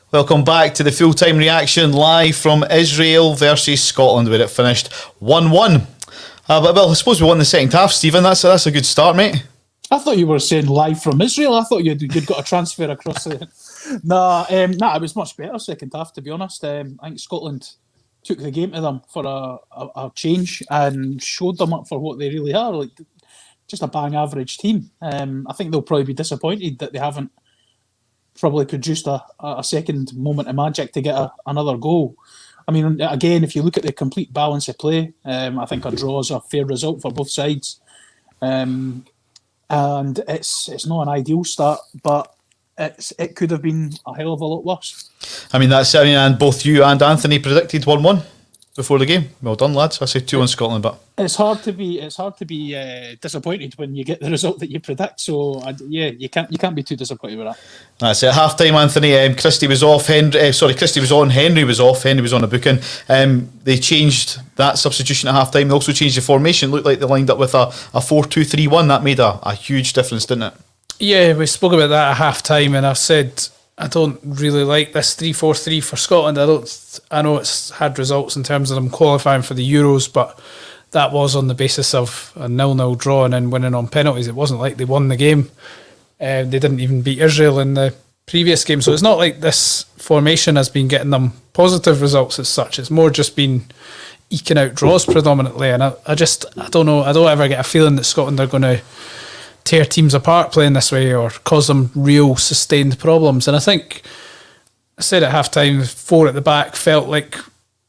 Welcome back to the full-time reaction live from Israel versus Scotland, where it finished 1-1. Well, I suppose we won the second half, Stephen. That's a good start, mate. I thought you were saying live from Israel. I thought you'd got a transfer across the... it was much better second half, to be honest. I think Scotland took the game to them for a change and showed them up for what they really are, like just a bang average team. I think they'll probably be disappointed that they haven't probably produced a second moment of magic to get another goal. I mean, again, if you look at the complete balance of play, I think a draw is a fair result for both sides. And it's not an ideal start, but it could have been a hell of a lot worse. I mean, that's and both you and Anthony predicted 1-1 before the game. Well done, lads. I say 2-1 Scotland, but it's hard to be disappointed when you get the result that you predict. So you can't be too disappointed with that. That's it. Half time, Anthony. Christie was off. Christie was on. Henry was off. Henry was on a booking. They changed that substitution at half time. They also changed the formation. It looked like they lined up with a 4-2-3-1. That made a huge difference, didn't it? Yeah, we spoke about that at half time, and I've said I don't really like this 3-4-3 for Scotland. I know it's had results in terms of them qualifying for the Euros, but that was on the basis of a 0-0 draw and then winning on penalties. It wasn't like they won the game. They didn't even beat Israel in the previous game, so it's not like this formation has been getting them positive results as such. It's more just been eking out draws predominantly, and I don't know. I don't ever get a feeling that Scotland are going to tear teams apart playing this way or cause them real sustained problems. And I think I said at half time, 4 at the back felt like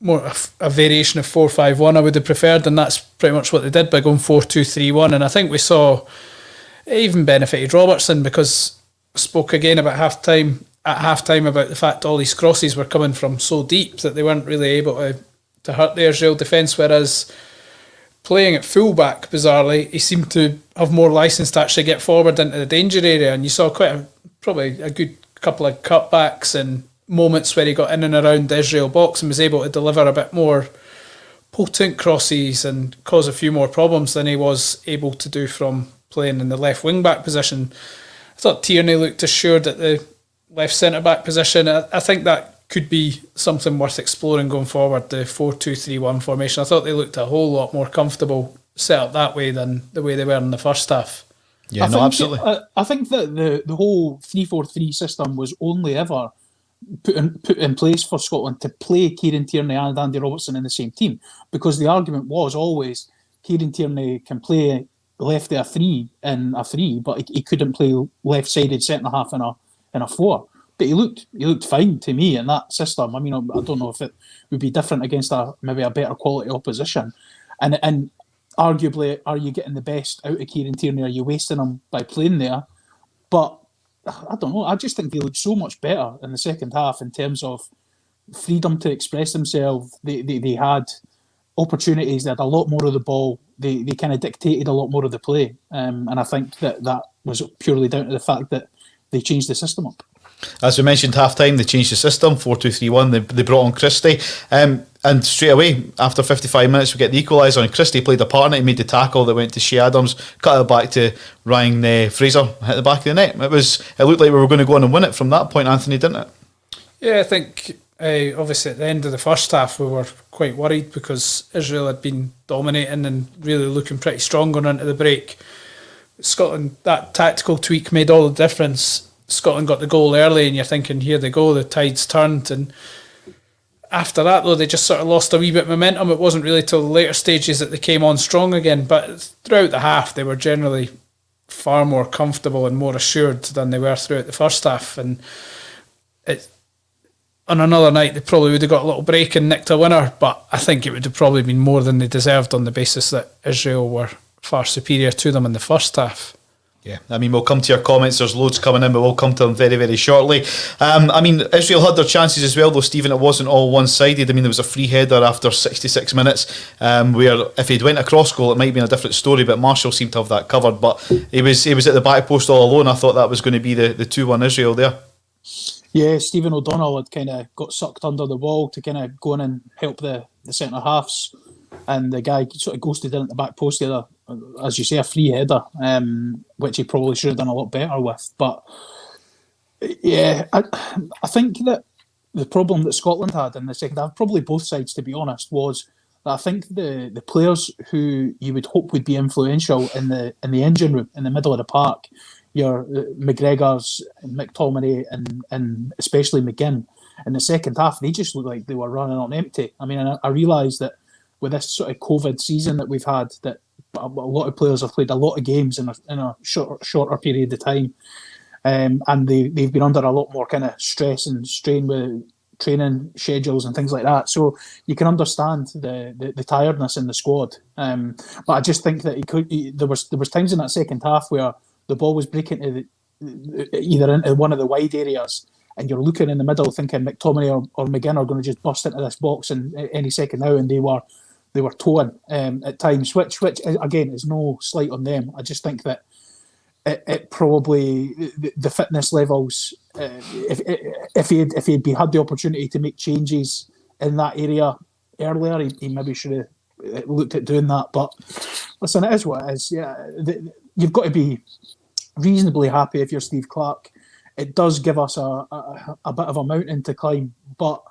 more a variation of 4-5-1 I would have preferred, and that's pretty much what they did by going 4-2-3-1. And I think we saw it even benefited Robertson, because I spoke again about half time about the fact all these crosses were coming from so deep that they weren't really able to hurt the Israel defence, whereas playing at fullback, bizarrely, he seemed to have more licence to actually get forward into the danger area, and you saw probably a good couple of cutbacks and moments where he got in and around the Israel box and was able to deliver a bit more potent crosses and cause a few more problems than he was able to do from playing in the left wing-back position. I thought Tierney looked assured at the left centre-back position. I think that could be something worth exploring going forward, the 4-2-3-1 formation. I thought they looked a whole lot more comfortable set up that way than the way they were in the first half. Yeah, absolutely. I think that the whole 3-4-3 system was only ever put in place for Scotland to play Kieran Tierney and Andy Robertson in the same team, because the argument was always Kieran Tierney can play left of a 3 in a 3, but he couldn't play left-sided centre-half in a 4. But he looked fine to me in that system. I mean, I don't know if it would be different against maybe a better quality opposition. And arguably, are you getting the best out of Kieran Tierney? Are you wasting him by playing there? But I don't know. I just think they looked so much better in the second half in terms of freedom to express themselves. They had opportunities. They had a lot more of the ball. They kind of dictated a lot more of the play. And I think that was purely down to the fact that they changed the system up. As we mentioned, half time they changed the system, 4-2-3-1. They brought on Christie, and straight away after 55 minutes we get the equaliser, and Christie played a part in it. He made the tackle that went to Shea Adams, cut it back to Ryan Fraser, hit the back of the net. It looked like we were going to go on and win it from that point, Anthony, didn't it? Yeah, I think obviously at the end of the first half we were quite worried because Israel had been dominating and really looking pretty strong going into the break. Scotland, that tactical tweak made all the difference. Scotland got the goal early and you're thinking, here they go, the tide's turned. And after that, though, they just sort of lost a wee bit of momentum. It wasn't really till the later stages that they came on strong again. But throughout the half, they were generally far more comfortable and more assured than they were throughout the first half. And on another night, they probably would have got a little break and nicked a winner. But I think it would have probably been more than they deserved on the basis that Israel were far superior to them in the first half. Yeah, I mean, we'll come to your comments. There's loads coming in, but we'll come to them very, very shortly. I mean, Israel had their chances as well, though, Stephen. It wasn't all one-sided. I mean, there was a free header after 66 minutes where if he'd went across goal, it might have been a different story, but Marshall seemed to have that covered. But he was at the back post all alone. I thought that was going to be the 2-1 Israel there. Yeah, Stephen O'Donnell had kind of got sucked under the wall to kind of go in and help the centre-halves. And the guy sort of ghosted in at the back post there, as you say, a free header, which he probably should have done a lot better with. But yeah, I think that the problem that Scotland had in the second half, probably both sides to be honest, was that I think the players who you would hope would be influential in the engine room in the middle of the park, your McGregor's, McTominay, and especially McGinn, in the second half, they just looked like they were running on empty. I mean, I realise that with this sort of COVID season that we've had, that a lot of players have played a lot of games in a shorter period of time. And they've been under a lot more kind of stress and strain with training schedules and things like that. So you can understand the tiredness in the squad. But I just think that there was times in that second half where the ball was breaking either into one of the wide areas, and you're looking in the middle thinking McTominay or McGinn are going to just burst into this box in any second now, and they were towing at times, which again is no slight on them. I just think that it probably the fitness levels. If he had had the opportunity to make changes in that area earlier, he maybe should have looked at doing that. But listen, it is what it is. Yeah, you've got to be reasonably happy if you're Steve Clarke. It does give us a bit of a mountain to climb, but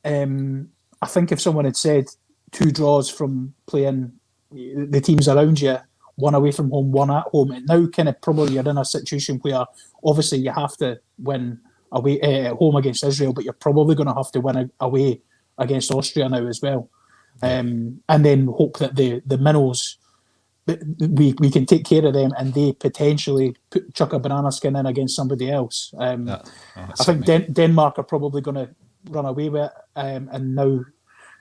I think if someone had said 2 draws from playing the teams around you, 1 away from home, 1 at home, and now kind of probably you're in a situation where obviously you have to win away at home against Israel, but you're probably going to have to win away against Austria now as well, and then hope that the minnows, we can take care of them, and they potentially chuck a banana skin in against somebody else. I think Denmark are probably going to run away with it, and now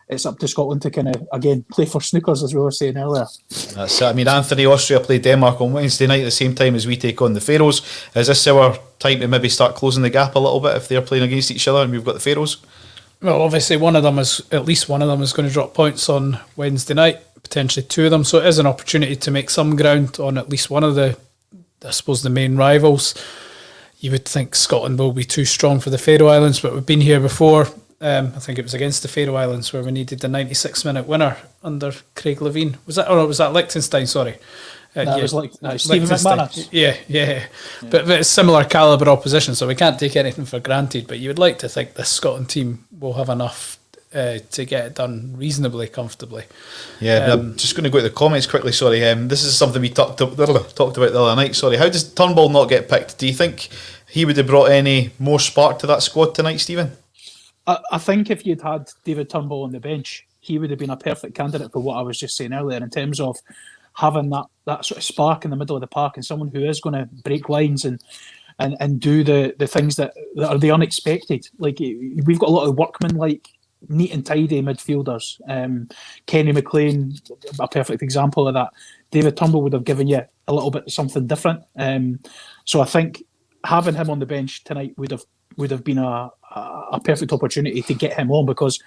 it's up to Scotland to kind of, again, play for snookers, as we were saying earlier. That's it. I mean, Anthony, Austria play Denmark on Wednesday night at the same time as we take on the Faroes. Is this our time to maybe start closing the gap a little bit if they're playing against each other and we've got the Faroes? Well, obviously at least one of them is going to drop points on Wednesday night, potentially 2 of them. So it is an opportunity to make some ground on at least one of the, I suppose, the main rivals. You would think Scotland will be too strong for the Faroe Islands, but we've been here before. I think it was against the Faroe Islands where we needed the 96-minute winner under Craig Levein. Was that Liechtenstein? Sorry. That was like Stephen McManus. Yeah. But it's similar calibre opposition, so we can't take anything for granted. But you would like to think this Scotland team will have enough to get it done reasonably comfortably. Yeah, I'm just going to go to the comments quickly. Sorry, this is something we talked about the other night. Sorry, how does Turnbull not get picked? Do you think he would have brought any more spark to that squad tonight, Stephen? I think if you'd had David Turnbull on the bench, he would have been a perfect candidate for what I was just saying earlier in terms of having that sort of spark in the middle of the park and someone who is going to break lines and do the things that are the unexpected. Like, we've got a lot of workman-like, neat and tidy midfielders. Kenny McLean, a perfect example of that. David Turnbull would have given you a little bit something different. So I think having him on the bench tonight would have been a perfect opportunity to get him on, because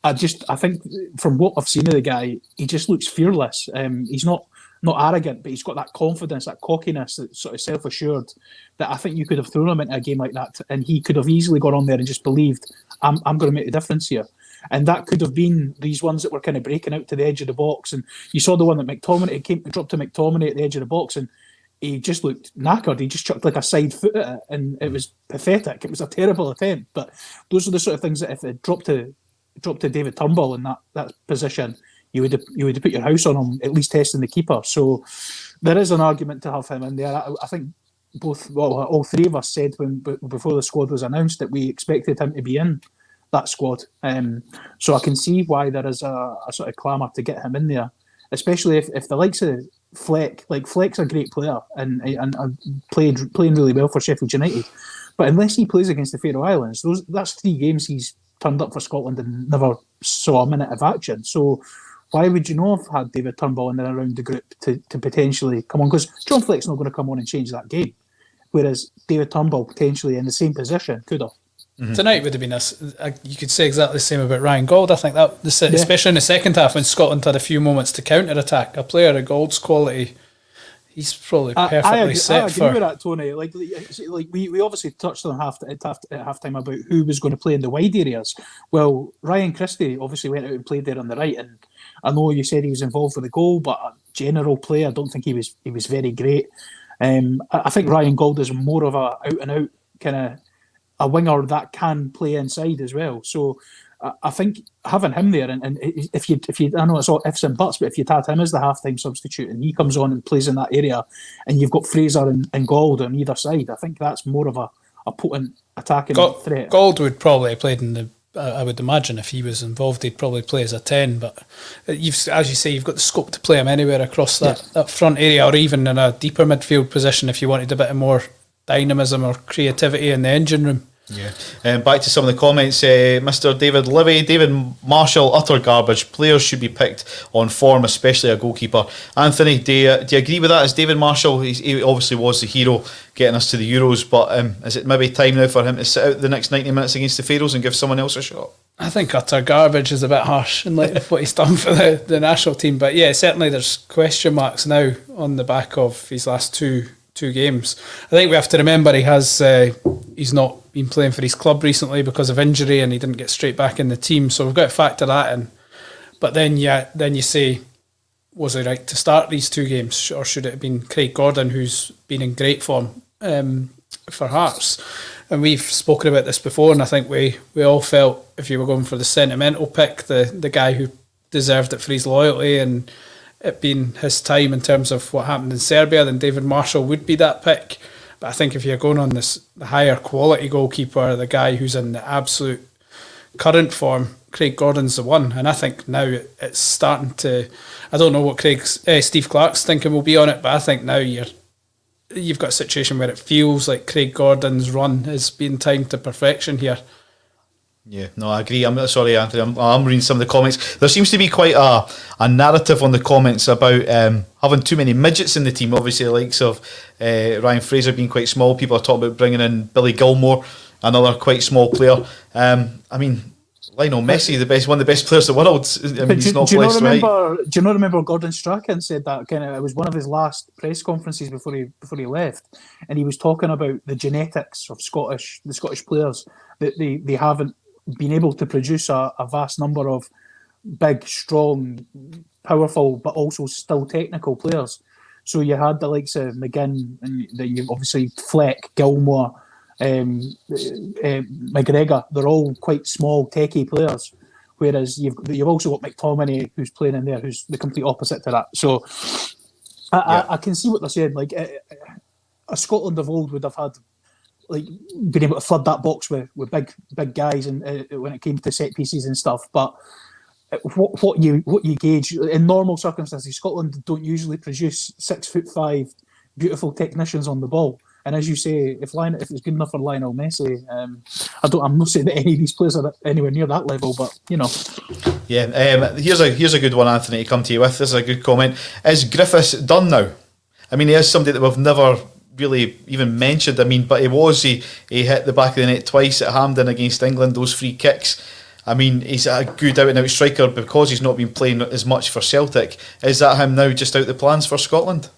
I think from what I've seen of the guy, he just looks fearless. He's not arrogant, but he's got that confidence, that cockiness, that sort of self-assured, that I think you could have thrown him into a game like that and he could have easily gone on there and just believed, I'm going to make a difference here. And that could have been these ones that were kind of breaking out to the edge of the box. And you saw the one that McTominay dropped to McTominay at the edge of the box, and he just looked knackered. He just chucked like a side foot at it, and it was pathetic. It was a terrible attempt. But those are the sort of things that if it dropped to David Turnbull in that position, you would have put your house on him, at least testing the keeper. So there is an argument to have him in there. I think all 3 of us said before the squad was announced that we expected him to be in that squad. So I can see why there is a sort of clamour to get him in there, especially if the likes of Fleck, like Fleck's a great player and playing really well for Sheffield United, but unless he plays against the Faroe Islands, that's 3 games he's turned up for Scotland and never saw a minute of action. So why would you not have had David Turnbull in and around the group to potentially come on? Because John Fleck's not going to come on and change that game, whereas David Turnbull potentially in the same position could have. Mm-hmm. Tonight would have been you could say exactly the same about Ryan Gauld. I think that, especially in the second half when Scotland had a few moments to counter-attack, a player of Gould's quality, he's probably perfectly set I agree with that, Tony. Like we obviously touched on at halftime about who was going to play in the wide areas. Well, Ryan Christie obviously went out and played there on the right, and I know you said he was involved with the goal, but a general play, I don't think he was very great. I think Ryan Gauld is more of a out and out kind of a winger that can play inside as well. So I think having him there, and if you, I know it's all ifs and buts, but if you'd had him as the half-time substitute and he comes on and plays in that area, and you've got Fraser and Gold on either side, I think that's more of a potent attacking threat. Gold would probably have played in the. I would imagine if he was involved, he'd probably play as a 10. But as you say, you've got the scope to play him anywhere across that front area, or even in a deeper midfield position if you wanted a bit more dynamism or creativity in the engine room. Yeah. Back to some of the comments. Mr. David Livy, David Marshall, utter garbage. Players should be picked on form, especially a goalkeeper. Anthony, do you agree with that? As David Marshall, he obviously was the hero getting us to the Euros, but is it maybe time now for him to sit out the next 90 minutes against the Faroes and give someone else a shot? I think utter garbage is a bit harsh in light of what he's done for the national team. But yeah, certainly there's question marks now on the back of his last two games. I think we have to remember he's not been playing for his club recently because of injury, and he didn't get straight back in the team. So we've got to factor that in. But then you say, was he right to start these two games, or should it have been Craig Gordon, who's been in great form for Hearts? And we've spoken about this before, and I think we all felt if you were going for the sentimental pick, the guy who deserved it for his loyalty and it being his time in terms of what happened in Serbia, then David Marshall would be that pick. But I think if you're going on the higher quality goalkeeper, the guy who's in the absolute current form, Craig Gordon's the one. And I think now it's starting to. I don't know what Steve Clarke's thinking will be on it, but I think now you've got a situation where it feels like Craig Gordon's run has been timed to perfection here. Yeah, no, I agree. I'm sorry, Anthony. I'm reading some of the comments. There seems to be quite a narrative on the comments about having too many midgets in the team. Obviously, the likes of Ryan Fraser being quite small. People are talking about bringing in Billy Gilmore, another quite small player. I mean, Lionel Messi, one of the best players in the world. I mean, he's not placed right. Do you not remember Gordon Strachan said that? It was one of his last press conferences before he left, and he was talking about the genetics of the Scottish players, that they haven't been able to produce a vast number of big, strong, powerful, but also still technical players. So you had the likes of McGinn, and you obviously Fleck, Gilmore, McGregor. They're all quite small, techie players. Whereas you've also got McTominay, who's playing in there, who's the complete opposite to that. So I can see what they're saying. Like a Scotland of old would have had, like, been able to flood that box with big guys, and when it came to set pieces and stuff. But what you gauge in normal circumstances, Scotland don't usually produce 6'5" beautiful technicians on the ball. And as you say, if it's good enough for Lionel Messi, I'm not saying that any of these players are anywhere near that level, but you know. Yeah, here's a good one, Anthony, to come to you with. This is a good comment. Is Griffiths done now? I mean, he is somebody that we've never really even mentioned. I mean, but he hit the back of the net twice at Hampden against England, those free kicks. I mean, he's a good out-and-out striker because he's not been playing as much for Celtic. Is that him now just out the plans for Scotland?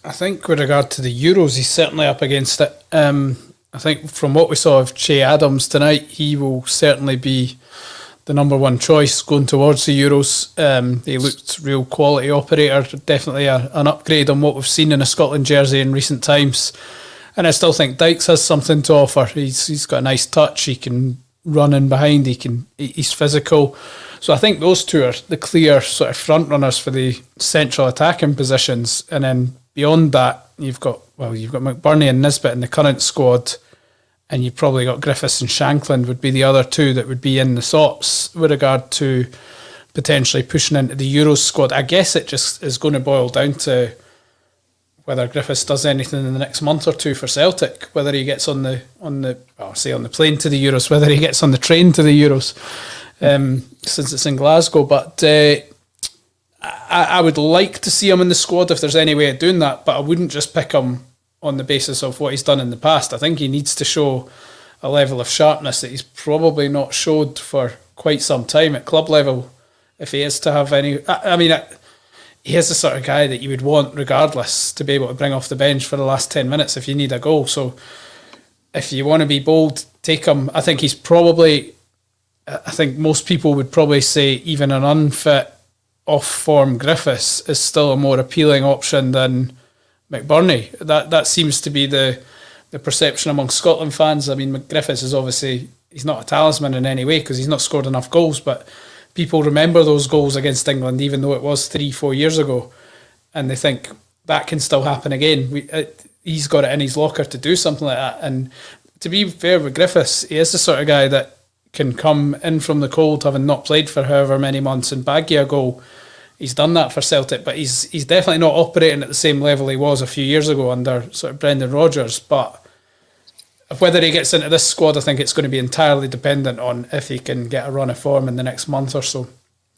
I think with regard to the Euros, he's certainly up against it. I think from what we saw of Che Adams tonight, he will certainly be the number one choice going towards the Euros. He looked real quality operator, definitely an upgrade on what we've seen in a Scotland jersey in recent times. And I still think Dykes has something to offer. He's got a nice touch. He can run in behind. He's physical. So I think those two are the clear sort of front runners for the central attacking positions. And then beyond that, you've got McBurney and Nisbet in the current squad, and you've probably got Griffiths and Shankland would be the other two that would be in the SOPs with regard to potentially pushing into the Euros squad. I guess it just is going to boil down to whether Griffiths does anything in the next month or two for Celtic, whether he gets on the plane to the Euros, whether he gets on the train to the Euros, since it's in Glasgow. But I would like to see him in the squad if there's any way of doing that, but I wouldn't just pick him on the basis of what he's done in the past. I think he needs to show a level of sharpness that he's probably not showed for quite some time at club level, if he is to have any. He is the sort of guy that you would want regardless to be able to bring off the bench for the last 10 minutes if you need a goal. So if you want to be bold, take him. I think most people would probably say even an unfit, off-form Griffiths is still a more appealing option than McBurney. That seems to be the the perception among Scotland fans. I mean, Griffiths is obviously, he's not a talisman in any way because he's not scored enough goals, but people remember those goals against England, even though it was 3-4 years ago, and they think that can still happen again. He's got it in his locker to do something like that. And to be fair with Griffiths, he is the sort of guy that can come in from the cold, having not played for however many months, and bag you a goal. He's done that for Celtic, but he's definitely not operating at the same level he was a few years ago under sort of Brendan Rodgers. But whether he gets into this squad, I think it's going to be entirely dependent on if he can get a run of form in the next month or so.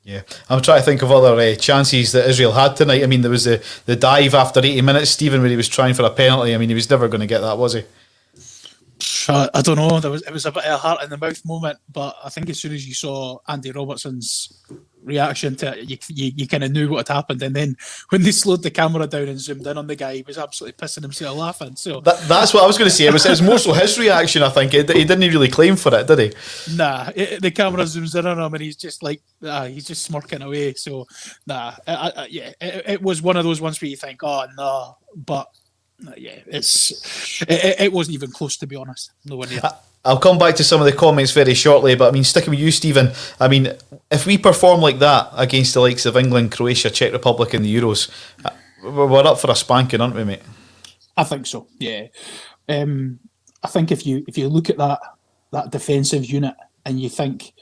Yeah, I'm trying to think of other chances that Israel had tonight. I mean, there was the dive after 80 minutes, Stephen, where he was trying for a penalty. I mean, he was never going to get that, was he? I don't know. It was a bit of a heart in the mouth moment, but I think as soon as you saw Andy Robertson's reaction to it, you kind of knew what had happened. And then when they slowed the camera down and zoomed in on the guy, he was absolutely pissing himself laughing. So that's what I was going to say. It was more so his reaction. I think he didn't really claim for it, did he? Nah, the camera zooms in on him and he's just like, he's just smirking away. So it was one of those ones where you think, oh no, but. Yeah, it wasn't even close, to be honest. Nowhere near. I'll come back to some of the comments very shortly, but I mean, sticking with you, Stephen, I mean, if we perform like that against the likes of England, Croatia, Czech Republic in the Euros, we're up for a spanking, aren't we, mate? I think so, yeah. I think if you look at that defensive unit and you think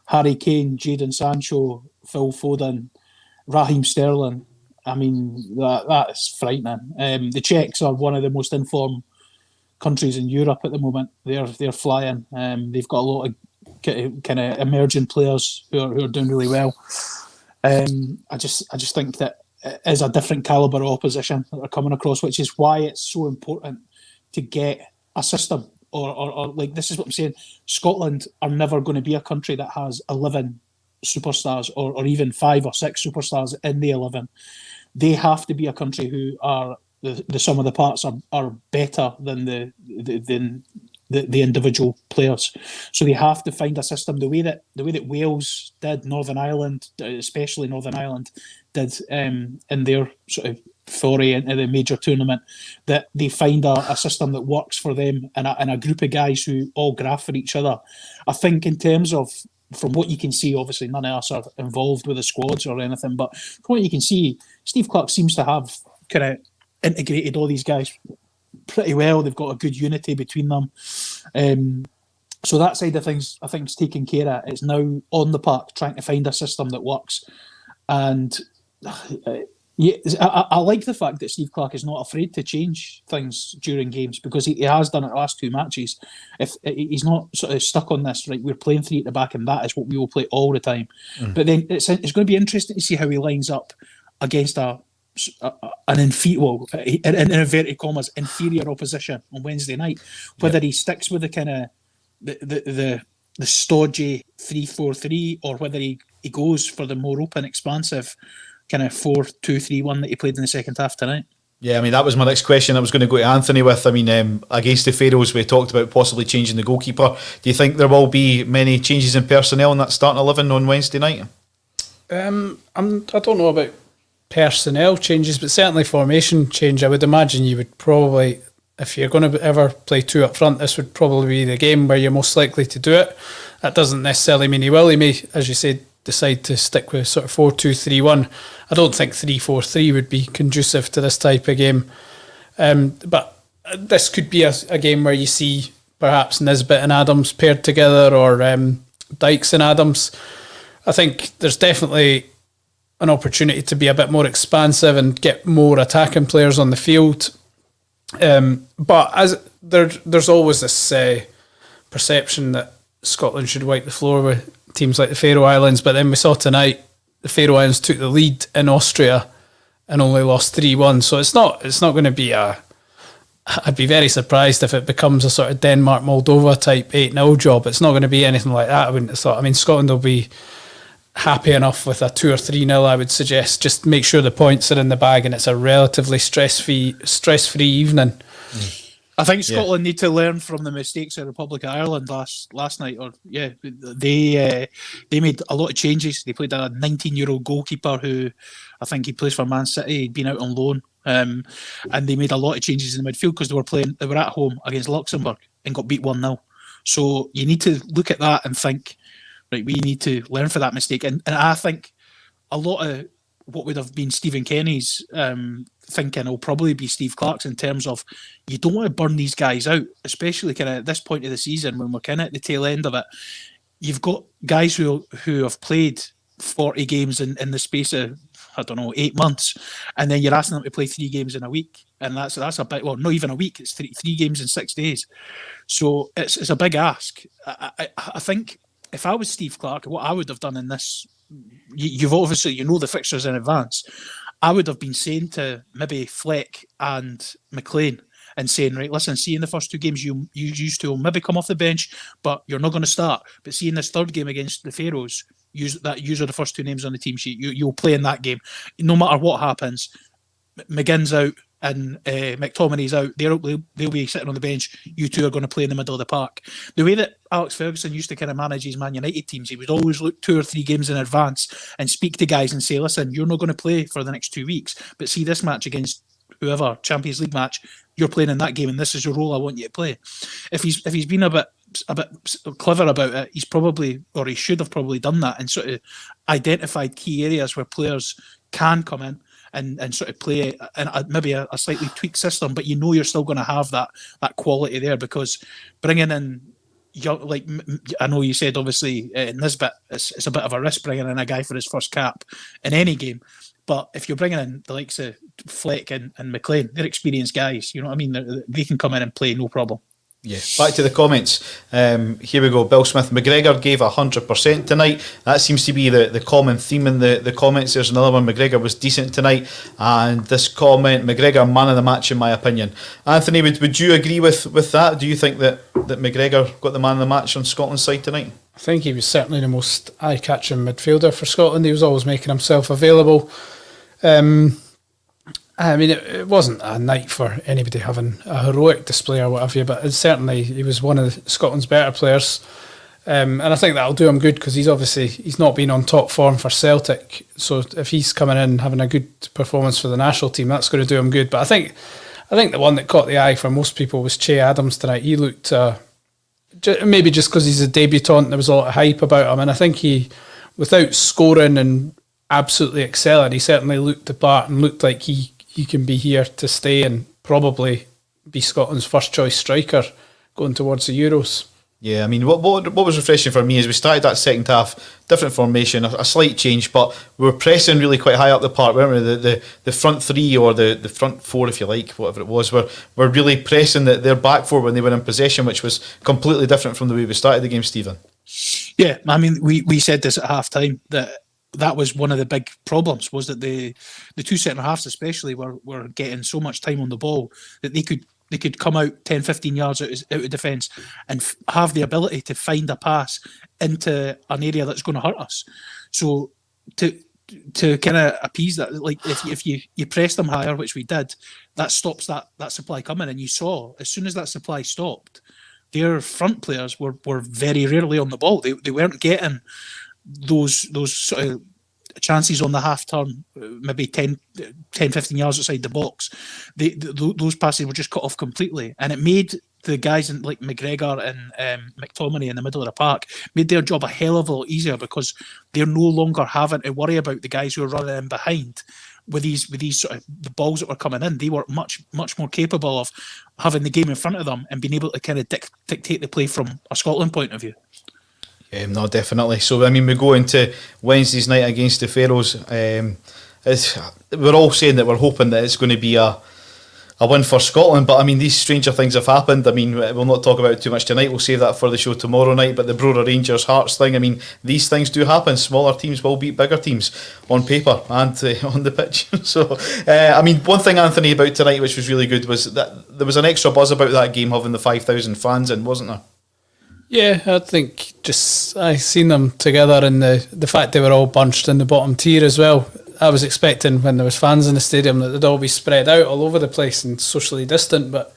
Harry Kane, Jadon Sancho, Phil Foden, Raheem Sterling, I mean, that is frightening. The Czechs are one of the most informed countries in Europe at the moment. They're flying. They've got a lot of kind of emerging players who are doing really well. I just think that it is a different calibre of opposition that are coming across, which is why it's so important to get a system. Or like, this is what I'm saying. Scotland are never going to be a country that has 11 superstars or even 5 or 6 superstars in the 11. They have to be a country who are the sum of the parts are better than the individual players. So they have to find a system the way that Wales did, Northern Ireland, especially Northern Ireland, did in their sort of foray into the major tournament, that they find a system that works for them and a group of guys who all graph for each other. I think in terms of, from what you can see, obviously none of us are involved with the squads or anything, but from what you can see, Steve Clarke seems to have kind of integrated all these guys pretty well. They've got a good unity between them. So that side of things, I think, is taken care of. It's now on the park trying to find a system that works. And I like the fact that Steve Clarke is not afraid to change things during games, because he has done it the last 2 matches. If he's not sort of stuck on this, right, we're playing 3 at the back and that is what we will play all the time. But then it's going to be interesting to see how he lines up against an in inverted commas inferior opposition on Wednesday night. Whether he sticks with the kind of the stodgy 3-4-3, or whether he goes for the more open, expansive kind of 4-2-3-1 that he played in the second half tonight. Yeah, I mean, that was my next question I was going to go to Anthony with. I mean, against the Pharaohs, we talked about possibly changing the goalkeeper. Do you think there will be many changes in personnel in that starting 11 on Wednesday night? I don't know about personnel changes, but certainly formation change. I would imagine you would probably, if you're going to ever play 2 up front, this would probably be the game where you're most likely to do it. That doesn't necessarily mean he will. He may, as you said, decide to stick with sort of 4-2-3-1. I don't think 3-4-3 would be conducive to this type of game. But this could be a game where you see perhaps Nisbet and Adams paired together, or Dykes and Adams. I think there's definitely an opportunity to be a bit more expansive and get more attacking players on the field. But as there's always this perception that Scotland should wipe the floor with teams like the Faroe Islands, but then we saw tonight the Faroe Islands took the lead in Austria and only lost 3-1. So it's not going to be I'd be very surprised if it becomes a sort of Denmark-Moldova type 8-0 job. It's not going to be anything like that, I wouldn't have thought. I mean, Scotland will be happy enough with a 2 or 3-0, I would suggest. Just make sure the points are in the bag and it's a relatively stress-free evening. I think Scotland need to learn from the mistakes of Republic of Ireland last night. They made a lot of changes. They played a 19-year-old goalkeeper who I think he plays for Man City. He'd been out on loan, and they made a lot of changes in the midfield because they were at home against Luxembourg and got beat 1-0. So you need to look at that and think, right, we need to learn from that mistake. And I think a lot of what would have been Stephen Kenny's thinking will probably be Steve Clark's in terms of you don't want to burn these guys out, especially kind of at this point of the season when we're kind of at the tail end of it. You've got guys who have played 40 games in the space of, 8 months, and then you're asking them to play 3 games in a week, and that's a bit, well, not even a week, it's three games in 6 days. So it's a big ask. I think if I was Steve Clark, what I would have done in this, you've obviously, the fixtures in advance. I would have been saying to maybe Fleck and McLean and saying, right, listen, see in the first 2 games you used to maybe come off the bench, but you're not going to start. But see in this third game against the Faroes, use are the first 2 names on the team sheet. You'll play in that game. No matter what happens, McGinn's out and McTominay's out. They'll be sitting on the bench. You 2 are going to play in the middle of the park. The way that Alex Ferguson used to kind of manage his Man United teams, he would always look 2 or 3 games in advance and speak to guys and say, listen, you're not going to play for the next 2 weeks, but see this match against whoever, Champions League match, you're playing in that game and this is your role I want you to play. If he's been a bit clever about it, he's probably, or he should have probably done that and sort of identified key areas where players can come in and sort of play maybe a slightly tweaked system, but you're still going to have that quality there, because bringing in young, like I know you said obviously in this bit it's a bit of a risk bringing in a guy for his first cap in any game, but if you're bringing in the likes of Fleck and McLean, they're experienced guys, you know what I mean, they can come in and play no problem. Yeah, back to the comments. Here we go. Bill Smith, McGregor gave 100% tonight. That seems to be the common theme in the comments. There's another one. McGregor was decent tonight. And this comment, McGregor, man of the match in my opinion. Anthony, would you agree with that? Do you think that McGregor got the man of the match on Scotland's side tonight? I think he was certainly the most eye-catching midfielder for Scotland. He was always making himself available. I mean, it wasn't a night for anybody having a heroic display or whatever, but certainly he was one of Scotland's better players. And I think that'll do him good, because he's not been on top form for Celtic. So if he's coming in having a good performance for the national team, that's going to do him good. But I think the one that caught the eye for most people was Che Adams tonight. He looked, maybe just because he's a debutant, there was a lot of hype about him. And I think he, without scoring and absolutely excelling, he certainly looked the part and looked like he can be here to stay and probably be Scotland's first choice striker going towards the Euros. Yeah, I mean, what was refreshing for me is we started that second half, different formation, a slight change, but we were pressing really quite high up the park, weren't we? The front 3 or the front 4, if you like, whatever it was, were really pressing their back 4 when they were in possession, which was completely different from the way we started the game, Stephen. Yeah, I mean, we said this at half time, that was one of the big problems, was that the 2 centre halves especially were getting so much time on the ball that they could come out 10, 15 yards out of defence and have the ability to find a pass into an area that's going to hurt us. So to kind of appease that, like if you press them higher, which we did, that stops that supply coming. And you saw as soon as that supply stopped, their front players were very rarely on the ball. They weren't getting those sort of chances on the half turn, maybe 10, 15 yards outside the box. Those passes were just cut off completely, and it made the guys like McGregor and McTominay in the middle of the park, made their job a hell of a lot easier, because they're no longer having to worry about the guys who are running in behind with these sort of the balls that were coming in. They were much more capable of having the game in front of them and being able to kind of dictate the play from a Scotland point of view. No, definitely. So, I mean, we go into Wednesday's night against the Faroes. We're all saying that we're hoping that it's going to be a win for Scotland, but I mean, these stranger things have happened. I mean, we'll not talk about it too much tonight. We'll save that for the show tomorrow night. But the Brora Rangers Hearts thing, I mean, these things do happen. Smaller teams will beat bigger teams on paper and on the pitch. So, I mean, one thing, Anthony, about tonight which was really good was that there was an extra buzz about that game having the 5,000 fans in, wasn't there? Yeah, I think I seen them together, and the fact they were all bunched in the bottom tier as well. I was expecting when there was fans in the stadium that they'd all be spread out all over the place and socially distant, but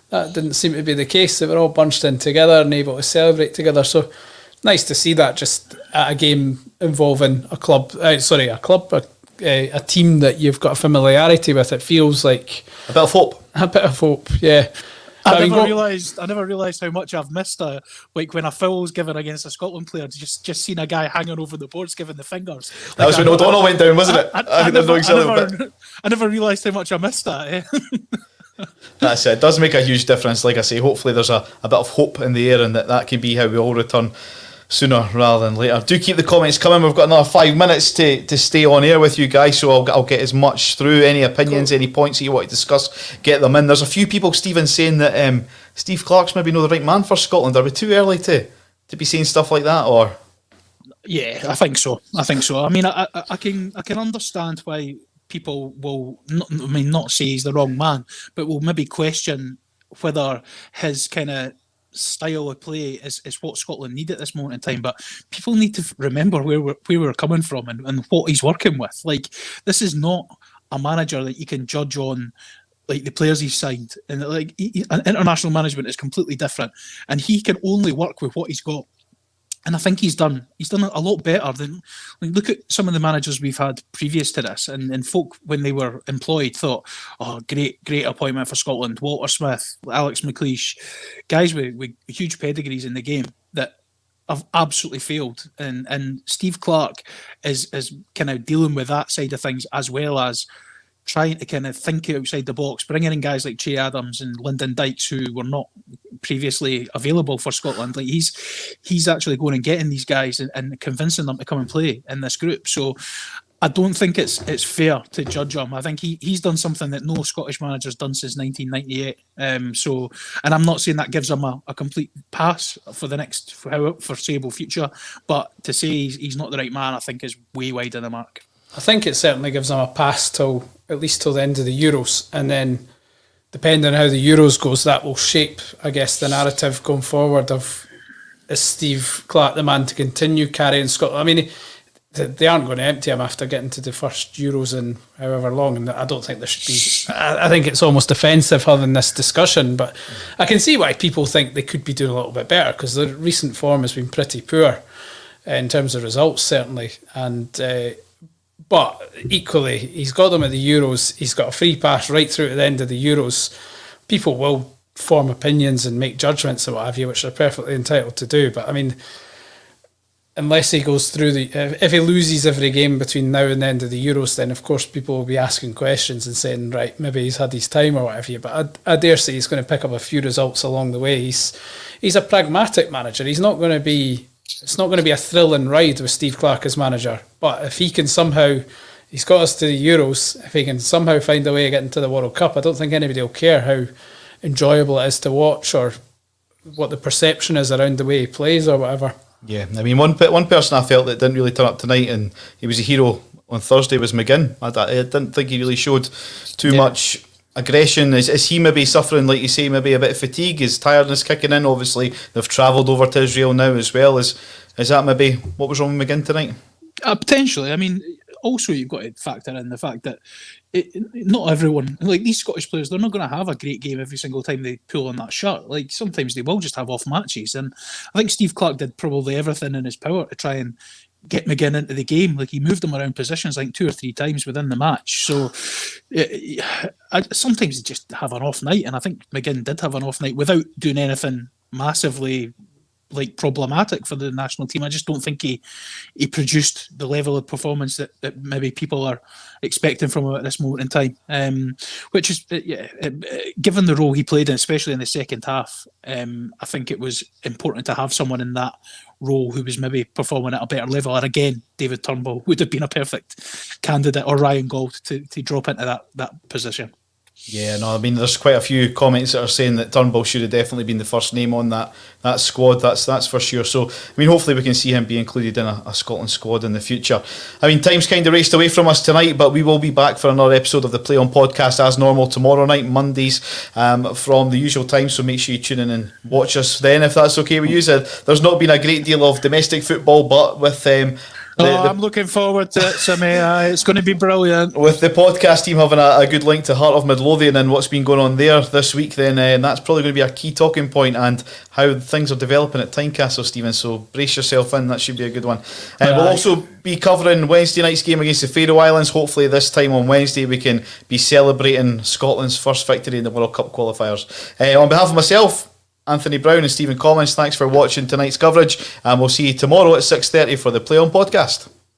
that didn't seem to be the case. They were all bunched in together and able to celebrate together. So nice to see that just at a game involving a team that you've got a familiarity with. It feels like a bit of hope. A bit of hope, yeah. I never realised how much I've missed. Like when a foul's given against a Scotland player, just seen a guy hanging over the boards giving the fingers. That was when O'Donnell went down, wasn't it? I never realised how much I missed that. Eh? That's it. It does make a huge difference. Like I say, hopefully there's a bit of hope in the air, and that can be how we all return sooner rather than later. Do keep the comments coming. We've got another 5 minutes to stay on air with you guys, so I'll get as much through. Any opinions, any points that you want to discuss, get them in. There's a few people, Stephen, saying that Steve Clarke's maybe not the right man for Scotland. Are we too early to be saying stuff like that, or? Yeah, I think so. I mean, I can understand why people will not say he's the wrong man, but will maybe question whether his kind of style of play is what Scotland need at this moment in time. But people need to remember where we're coming from and what he's working with. Like, this is not a manager that you can judge on like the players he's signed, and like international management is completely different, and he can only work with what he's got. And I think he's done a lot better than, like, look at some of the managers we've had previous to this, and folk when they were employed thought, oh, great appointment for Scotland. Walter Smith, Alex McLeish, guys with huge pedigrees in the game that have absolutely failed. And Steve Clarke is kind of dealing with that side of things, as well as trying to kind of think outside the box, bringing in guys like Che Adams and Lyndon Dykes, who were not previously available for Scotland. Like, he's actually going and getting these guys and convincing them to come and play in this group. So I don't think it's fair to judge him. I think he's done something that no Scottish manager's done since 1998. And I'm not saying that gives him a complete pass for the next foreseeable future, but to say he's not the right man, I think is way wide of the mark. I think it certainly gives them a pass at least till the end of the Euros, and then depending on how the Euros goes, that will shape, I guess, the narrative going forward of, is Steve Clarke the man to continue carrying Scotland? I mean, they aren't going to empty him after getting to the first Euros in however long, and I don't think there should be. I think it's almost offensive having this discussion, but I can see why people think they could be doing a little bit better, because the recent form has been pretty poor in terms of results, certainly, and. But equally, he's got them at the Euros. He's got a free pass right through to the end of the Euros. People will form opinions and make judgments and what have you, which they're perfectly entitled to do. But I mean, unless he goes through if he loses every game between now and the end of the Euros, then of course people will be asking questions and saying, right, maybe he's had his time or whatever. But I dare say he's going to pick up a few results along the way. He's a pragmatic manager. He's not going to be. It's not going to be a thrilling ride with Steve Clarke as manager, but if he can somehow, he's got us to the Euros, if he can somehow find a way of getting to the World Cup, I don't think anybody will care how enjoyable it is to watch or what the perception is around the way he plays or whatever. Yeah, I mean, one person I felt that didn't really turn up tonight, and he was a hero on Thursday, was McGinn. I didn't think he really showed too much aggression. Is he maybe suffering, like you say, maybe a bit of fatigue? Is tiredness kicking in? Obviously, they've travelled over to Israel now as well. Is that maybe what was wrong with McGinn tonight? Potentially. I mean, also you've got to factor in the fact that not everyone, like these Scottish players, they're not going to have a great game every single time they pull on that shirt. Like, sometimes they will just have off matches, and I think Steve Clarke did probably everything in his power to try and get McGinn into the game. Like, he moved him around positions like 2 or 3 times within the match. So sometimes they just have an off night, and I think McGinn did have an off night without doing anything massively like problematic for the national team. I just don't think he produced the level of performance that maybe people are expecting from him at this moment in time. Which is, given the role he played in, especially in the second half, I think it was important to have someone in that role who was maybe performing at a better level. And again, David Turnbull would have been a perfect candidate, or Ryan Gauld, to drop into that position. Yeah, no, I mean, there's quite a few comments that are saying that Turnbull should have definitely been the first name on that squad. That's for sure. So, I mean, hopefully we can see him be included in a Scotland squad in the future. I mean, time's kind of raced away from us tonight, but we will be back for another episode of the Play On podcast as normal tomorrow night, Mondays, from the usual time. So make sure you tune in and watch us then, if that's okay with you. There's not been a great deal of domestic football, but with I'm looking forward to it, Simmy. It's going to be brilliant. With the podcast team having a good link to Heart of Midlothian and what's been going on there this week, then that's probably going to be a key talking point, and how things are developing at Tynecastle, Stephen. So brace yourself in, that should be a good one. We'll also be covering Wednesday night's game against the Faroe Islands. Hopefully this time on Wednesday we can be celebrating Scotland's first victory in the World Cup qualifiers. On behalf of myself, Anthony Brown and Stephen Collins, thanks for watching tonight's coverage, and we'll see you tomorrow at 6:30 for the Play On podcast.